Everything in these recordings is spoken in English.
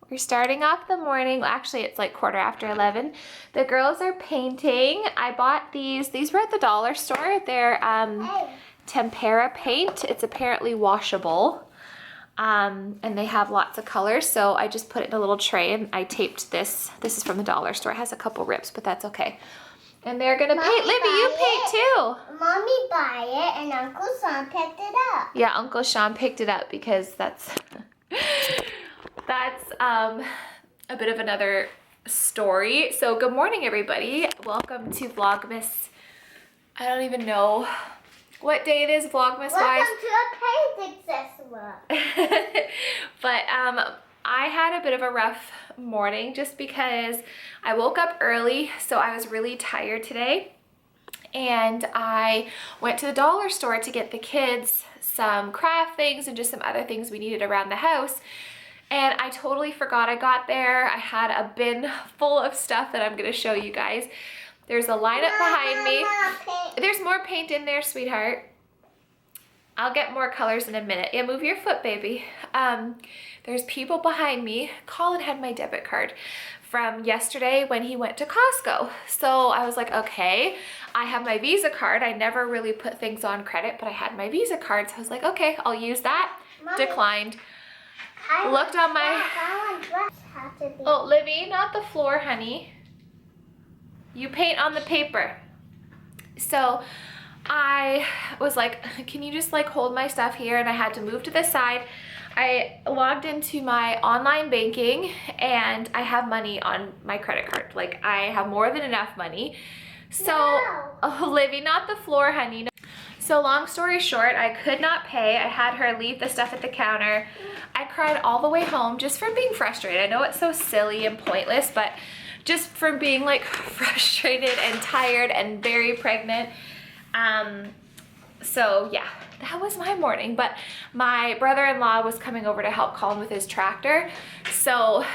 We're starting off the morning. Well, actually, it's like 11:15. The girls are painting. I bought these. These were at the dollar store. They're tempera paint. It's apparently washable. And they have lots of colors. So I just put it in a little tray and I taped this. This is from the dollar store. It has a couple rips, but that's okay. And they're gonna paint. Libby, you paint too. Mommy buy it and Uncle Sean picked it up. Yeah, Uncle Sean picked it up because that's a bit of another story. So good morning, everybody. Welcome to Vlogmas. I don't even know what day it is, Vlogmas wise. Welcome to a painting festival. But I had a bit of a rough morning just because I woke up early, so I was really tired today. And I went to the dollar store to get the kids some craft things and just some other things we needed around the house. And I totally forgot I got there. I had a bin full of stuff that I'm gonna show you guys. There's a lineup behind me. There's more paint in there, sweetheart. I'll get more colors in a minute. Yeah, move your foot, baby. There's people behind me. Colin had my debit card from yesterday when he went to Costco. So I was like, okay, I have my Visa card. I never really put things on credit, but I had my Visa card. So I was like, okay, I'll use that. Mommy, declined. Looked on my... Oh, Livy, not the floor, honey. You paint on the paper. So I was like, can you just like hold my stuff here? And I had to move to the side. I logged into my online banking and I have money on my credit card. Like I have more than enough money. So, no. Oh, Livy, not the floor, honey. No. So long story short, I could not pay. I had her leave the stuff at the counter. I cried all the way home just from being frustrated. I know it's so silly and pointless, but just from being like frustrated and tired and very pregnant. So yeah, that was my morning. But my brother-in-law was coming over to help Colin with his tractor. So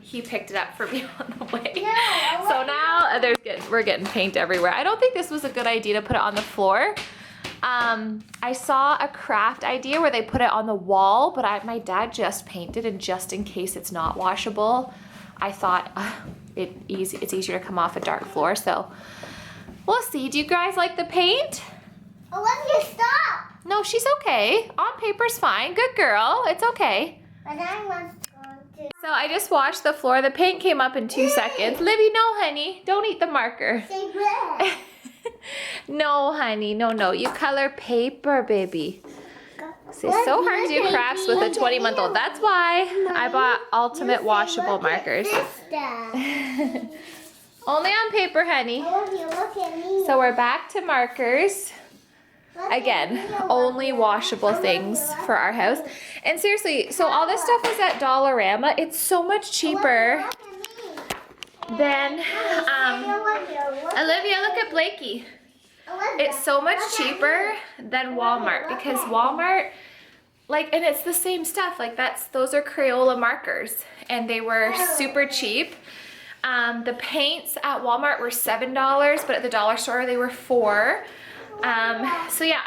he picked it up for me on the way. No, so now we're getting paint everywhere. I don't think this was a good idea to put it on the floor. I saw a craft idea where they put it on the wall, but my dad just painted, and just in case it's not washable, I thought it's easier to come off a dark floor. So we'll see. Do you guys like the paint? Olivia, stop! No, she's okay. On paper's fine. Good girl. It's okay. But I want to... So I just washed the floor. The paint came up in 2 seconds. Livy, no, honey. Don't eat the marker. Say red. No, honey. No. You color paper, baby. See, it's so hard to do crafts with a 20-month-old. That's why I bought ultimate washable markers. Only on paper, honey. Olivia, look at me. So we're back to markers. Again, only washable things for our house. And seriously, so all this stuff is at Dollarama. It's so much cheaper than, Olivia, look at Blakey. It's so much cheaper than Walmart, because Walmart, like, and it's the same stuff. Like those are Crayola markers and they were super cheap. The paints at Walmart were $7, but at the dollar store they were $4. So yeah,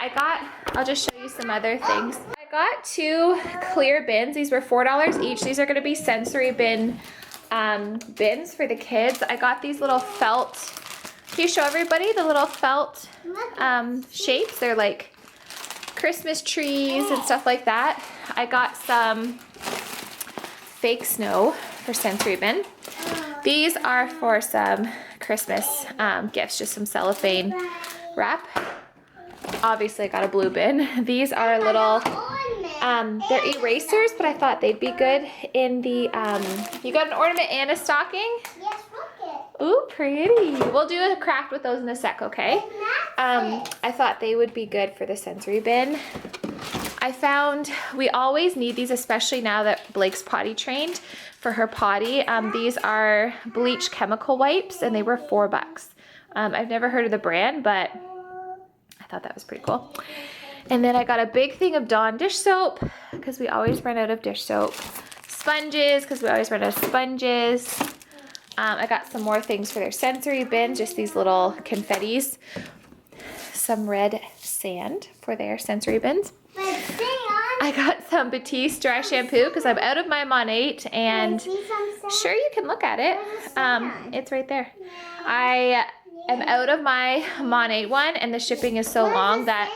I'll just show you some other things. I got 2 clear bins. These were $4 each. These are going to be sensory bin bins for the kids. I got these little felt. Can you show everybody the little felt shapes? They're like Christmas trees and stuff like that. I got some fake snow for sensory bin. These are for some Christmas gifts, just some cellophane wrap. Obviously I got a blue bin. These are little, they're erasers, but I thought they'd be good in the, you got an ornament and a stocking? Yes, look it. Ooh, pretty. We'll do a craft with those in a sec, okay? I thought they would be good for the sensory bin. I found we always need these, especially now that Blake's potty trained for her potty. These are bleach chemical wipes and they were $4. I've never heard of the brand, but I thought that was pretty cool. And then I got a big thing of Dawn dish soap because we always run out of dish soap. Sponges because we always run out of sponges. I got some more things for their sensory bin, just these little confettis. Some red sand for their sensory bins. I I got some Batiste dry shampoo because I'm out of my Monate, and sure, you can look at it. It's right there. I am out of my Monate one, and the shipping is so long that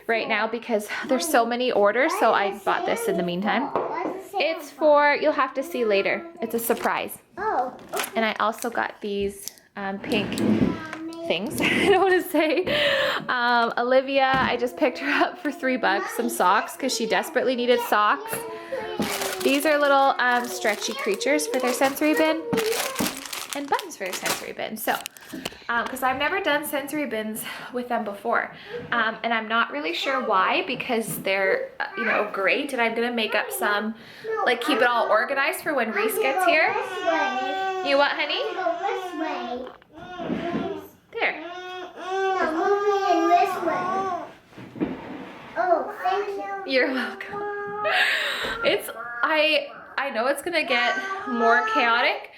right now, because there's so many orders, so I bought this in the meantime. It's for, you'll have to see later. It's a surprise. Oh. And I also got these pink things, I don't want to say. Olivia, I just picked her up for $3, some socks, because she desperately needed socks. These are little stretchy creatures for their sensory bin, and buttons for their sensory bin. So, because I've never done sensory bins with them before, and I'm not really sure why, because they're, you know, great, and I'm gonna make up some, like, keep it all organized for when Reese gets here. You what, honey? There. Oh, thank you. You're welcome. It's, I know it's gonna get more chaotic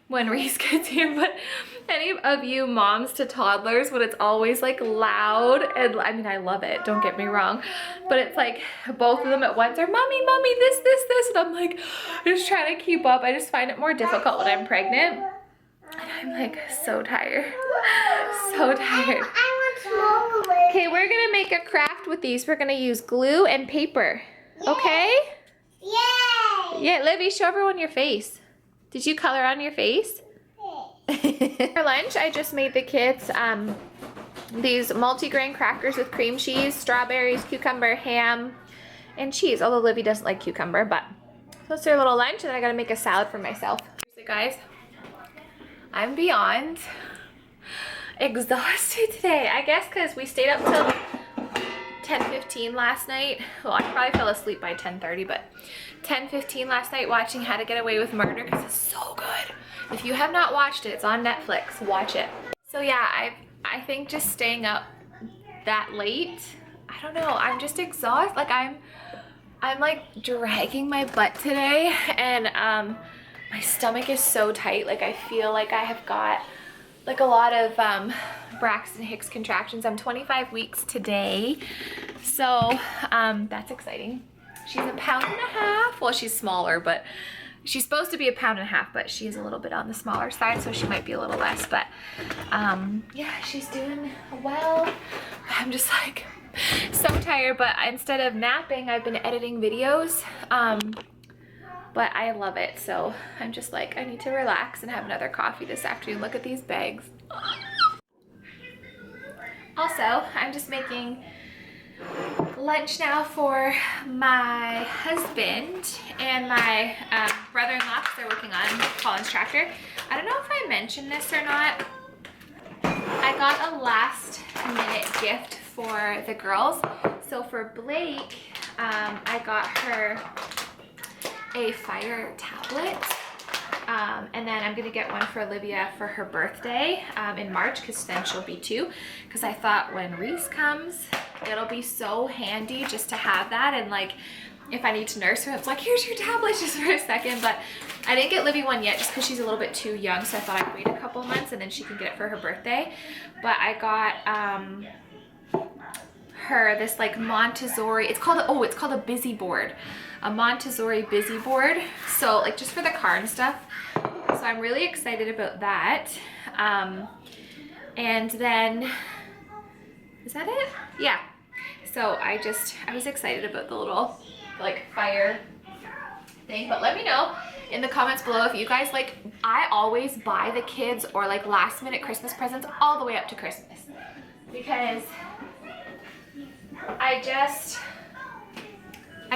when Reese gets here, but any of you moms to toddlers, when it's always like loud, and I mean, I love it, don't get me wrong, but it's like both of them at once are, mommy, mommy, this, and I'm like, just trying to keep up. I just find it more difficult when I'm pregnant, and I'm like so tired, so tired. Okay, we're gonna make a craft with these. We're gonna use glue and paper, okay? Yay! Yeah, Livy, show everyone your face. Did you color on your face? For lunch, I just made the kids these multi-grain crackers with cream cheese, strawberries, cucumber, ham, and cheese. Although Livy doesn't like cucumber, but that's their little lunch, and then I gotta make a salad for myself. Seriously, guys, I'm beyond exhausted today. I guess because we stayed up till 10:15 last night. Well, I probably fell asleep by 10:30, but 10:15 last night watching How to Get Away with Murder, because it's so good. If you have not watched it, it's on Netflix. Watch it. So yeah, I think just staying up that late, I don't know, I'm just exhausted. Like I'm like dragging my butt today, and my stomach is so tight. Like I feel like I have got like a lot of Braxton Hicks contractions. I'm 25 weeks today, so that's exciting. She's a pound and a half. Well, she's smaller, but she's supposed to be a pound and a half, but she's a little bit on the smaller side, so she might be a little less. But yeah, she's doing well. I'm just like so tired, but instead of napping, I've been editing videos. But I love it, so I'm just like, I need to relax and have another coffee this afternoon. Look at these bags. Also, I'm just making lunch now for my husband and my brother-in-law, because they're working on Colin's tractor. I don't know if I mentioned this or not. I got a last-minute gift for the girls. So for Blake, I got her a fire tablet, and then I'm gonna get one for Olivia for her birthday in March, because then she'll be 2, because I thought when Reese comes it'll be so handy just to have that, and like if I need to nurse her, it's like, here's your tablet just for a second. But I didn't get Livy one yet just because she's a little bit too young, so I thought I'd wait a couple months and then she can get it for her birthday. But I got her this like Montessori, it's called a busy board, a Montessori busy board, so like just for the car and stuff. So I'm really excited about that. And then, is that it? Yeah. So I was excited about the little like fire thing. But let me know in the comments below if you guys like, I always buy the kids or like last minute Christmas presents all the way up to Christmas, because I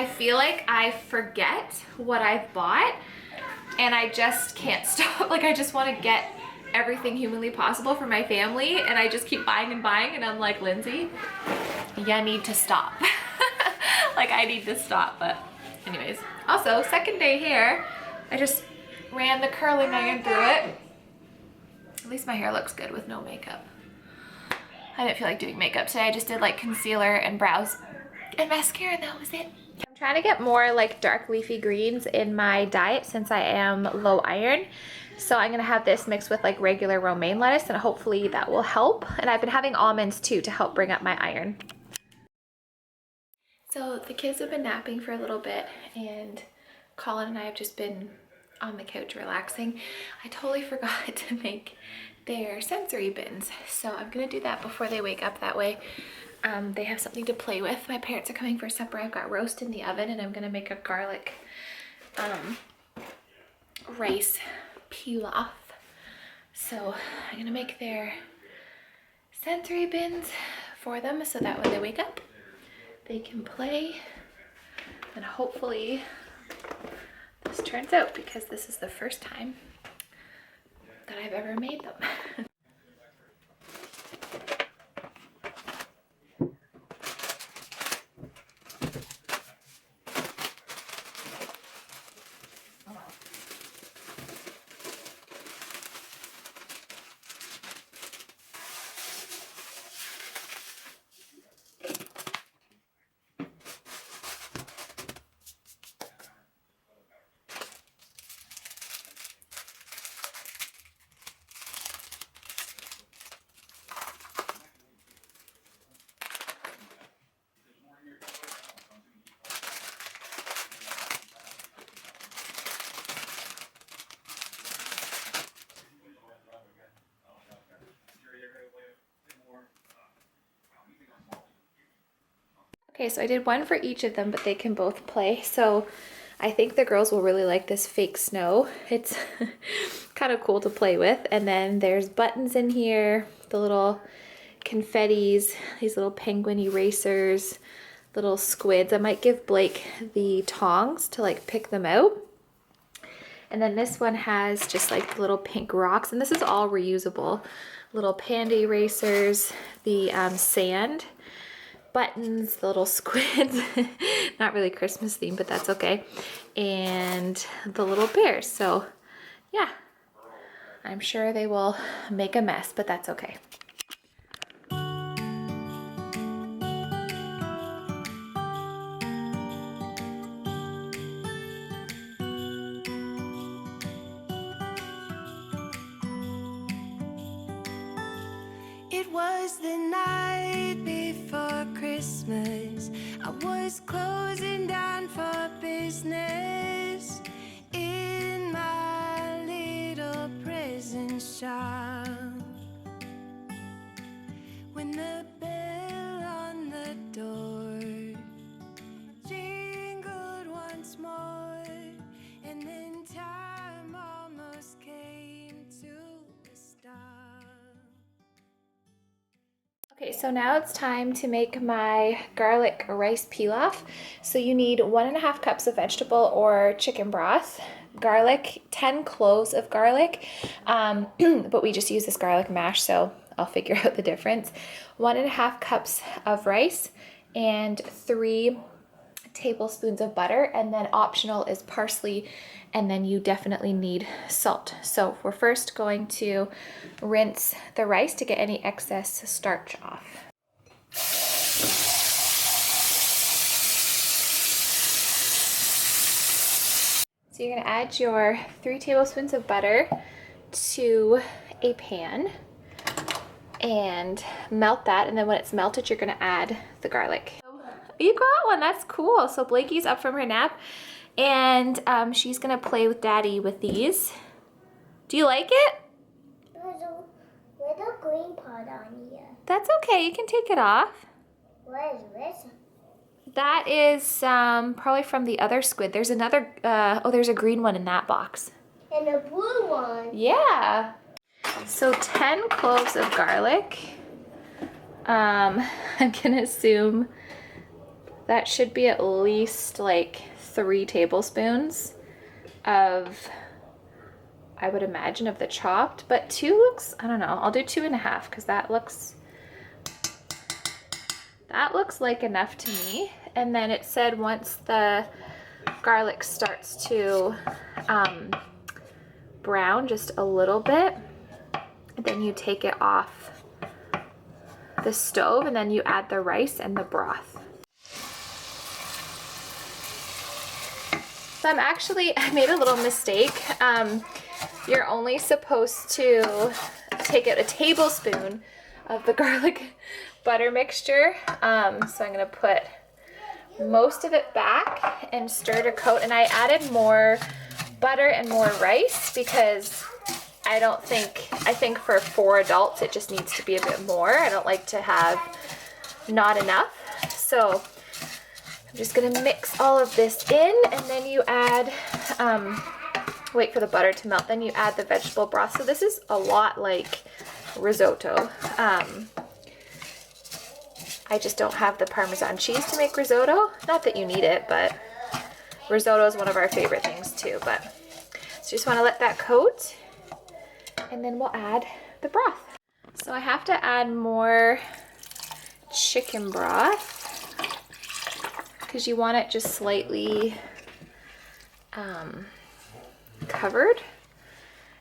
feel like I forget what I've bought, and I just can't stop. Like I just want to get everything humanly possible for my family, and I just keep buying and buying, and I'm like, Lindsay, you need to stop. Like I need to stop. But anyways, also second day hair, I just ran the curling iron through it. At least my hair looks good with no makeup. I didn't feel like doing makeup today. I just did like concealer and brows and mascara, and that was it. I'm trying to get more like dark leafy greens in my diet since I am low iron. So I'm gonna have this mixed with like regular romaine lettuce, and hopefully that will help. And I've been having almonds too to help bring up my iron. So the kids have been napping for a little bit and Colin and I have just been on the couch relaxing. I totally forgot to make their sensory bins. So I'm gonna do that before they wake up. That way they have something to play with. My parents are coming for supper. I've got roast in the oven and I'm gonna make a garlic rice pilaf. So I'm gonna make their sensory bins for them so that when they wake up, they can play, and hopefully this turns out, because this is the first time that I've ever made them. Okay, so I did one for each of them, but they can both play. So I think the girls will really like this fake snow. It's kind of cool to play with. And then there's buttons in here, the little confettis, these little penguin erasers, little squids. I might give Blake the tongs to like pick them out. And then this one has just like little pink rocks, and this is all reusable. Little panda erasers, the sand buttons, the little squids, not really Christmas themed, but that's okay, and the little bears. So yeah, I'm sure they will make a mess, but that's okay. It was the night before Christmas. I was closing down for business in my little prison shop, when the bell on the door jingled once more, and then time almost came to a stop. Okay, so now it's time to make my garlic rice pilaf. So you need 1.5 cups of vegetable or chicken broth, garlic, 10 cloves of garlic, but we just use this garlic mash, so I'll figure out the difference. 1.5 cups of rice and 3 tablespoons of butter, and then optional is parsley, and then you definitely need salt. So we're first going to rinse the rice to get any excess starch off. So you're going to add your 3 tablespoons of butter to a pan and melt that, and then when it's melted you're going to add the garlic. You got one, that's cool. So Blakey's up from her nap, and she's gonna play with Daddy with these. Do you like it? There's a little green part on here. That's okay, you can take it off. What is this? That is probably from the other squid. There's another, oh, there's a green one in that box. And a blue one. Yeah. So 10 cloves of garlic. I'm gonna assume that should be at least like 3 tablespoons of, I would imagine, of the chopped, but 2 looks, I don't know, I'll do 2.5 because that looks like enough to me. And then it said once the garlic starts to brown just a little bit, then you take it off the stove and then you add the rice and the broth. So I made a little mistake. You're only supposed to take out a tablespoon of the garlic butter mixture. So I'm gonna put most of it back and stirred a coat, and I added more butter and more rice because I think for 4 adults it just needs to be a bit more. I don't like to have not enough. So I'm just gonna mix all of this in, and then you add, wait for the butter to melt, then you add the vegetable broth. So this is a lot like risotto. I just don't have the Parmesan cheese to make risotto. Not that you need it, but risotto is one of our favorite things too. But so just want to let that coat, and then we'll add the broth. So I have to add more chicken broth because you want it just slightly covered,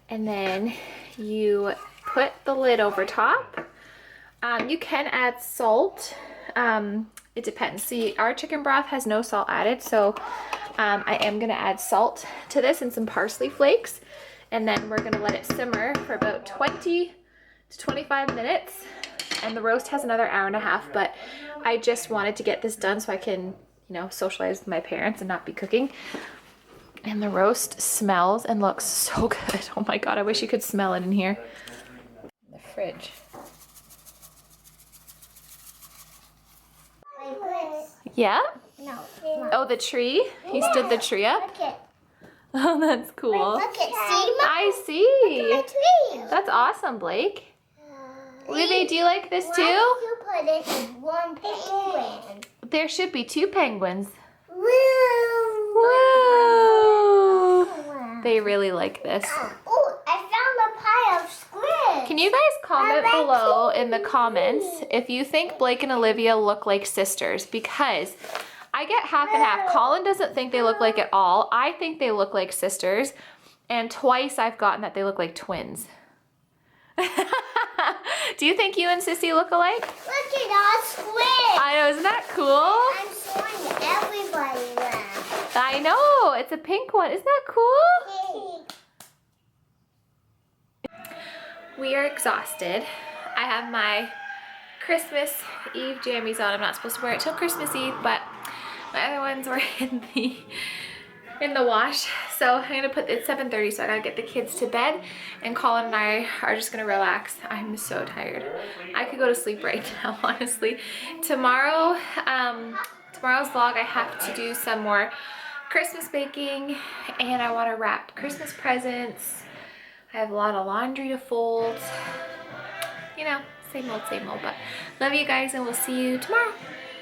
and then you put the lid over top. You can add salt. It depends. See, our chicken broth has no salt added, so I am gonna add salt to this and some parsley flakes, and then we're gonna let it simmer for about 20 to 25 minutes. And the roast has another hour and a half, but I just wanted to get this done so I can, you know, socialize with my parents and not be cooking. And the roast smells and looks so good. Oh my God, I wish you could smell it in here. In the fridge. Yeah? No. Oh, the tree? He stood the tree up? Look it. Oh, that's cool. Look it. See? I see. My tree. That's awesome, Blake. Livy, do you like this Why too? did you put it in one penguin? There should be 2 penguins. Woo! Woo! They really like this. Oh, I found a pile of squid. Can you guys comment below in the comments if you think Blake and Olivia look like sisters? Because I get half and half. Colin doesn't think they look like at all. I think they look like sisters. And twice I've gotten that they look like twins. Do you think you and Sissy look alike? Look at all squid. I know, isn't that cool? I'm showing everybody that. I know, it's a pink one. Isn't that cool? We are exhausted. I have my Christmas Eve jammies on. I'm not supposed to wear it till Christmas Eve, but my other ones were in the wash. So I'm gonna put it's 7:30, so I gotta get the kids to bed, and Colin and I are just gonna relax. I'm so tired. I could go to sleep right now, honestly. Tomorrow's vlog, I have to do some more Christmas baking, and I want to wrap Christmas presents. I have a lot of laundry to fold. You know, same old, but love you guys, and we'll see you tomorrow.